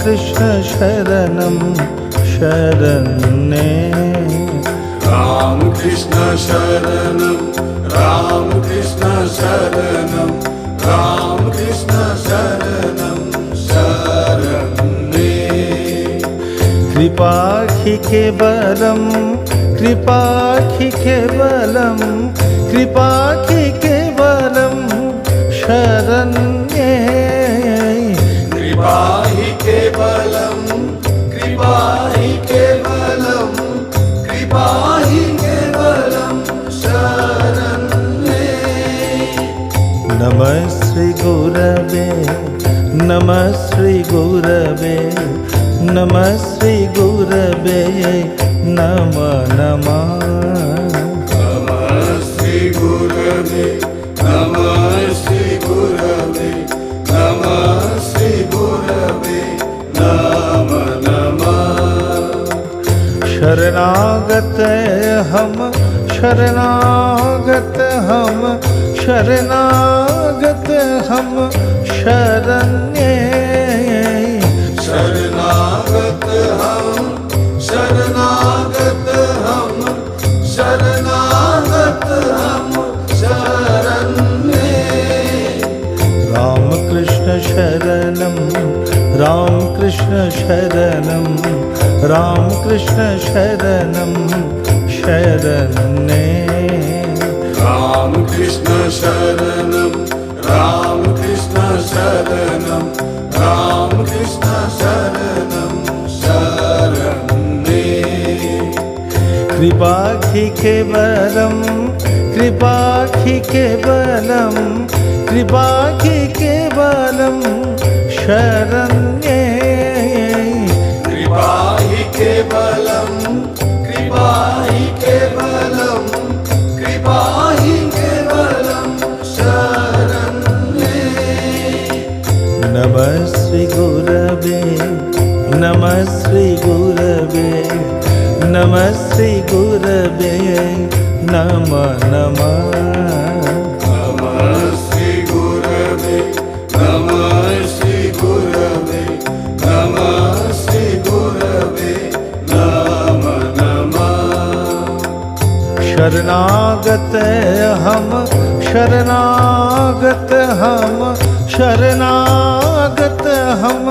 कृष्ण शरणं शरण्ये। राम कृष्ण शरणं राम कृष्ण शरणं राम कृष्ण शरणं शरण्ये। कृपाखि केवलं कृपाखि केवलं कृपाखि केवलं शरण्ये। कृपा हि केवलं कृपा हि केवलं कृपा हि केवलं शरण्ये। नमः श्री गुरवे नमः श्री गुरवे नमः श्री गुरवे नमः नमः। नमः श्री गुरवे नमः श्री गुरवे नमः श्री गुरवे नमः नमः। शरणागत हम शरणागत हम शरणागत हम शरण्ये। शरणागत हम शरणागत हम शरणागत हम शरण्ये। राम कृष्ण शरणं राम कृष्ण शरणं राम कृष्ण शरणं शरण्ये। राम कृष्ण शरणं राम कृष्ण शरणं राम कृष्ण शरणं शरण्ये। कृपाखि केवलं कृपाखि केवलं कृपाखि केवलं शरण्ये। कृपा हि केवलं कृपा हि केवलं कृपा हि केवलं शरण्ये। नमः श्री गुरवे नमः श्री गुरवे नमः श्री गुरवे नमः नमः। नमः श्री गुरवे नमः श्री गुरवे नमः श्री गुरवे नमः नमः। शरणागत हम शरणागत हम शरणागत हम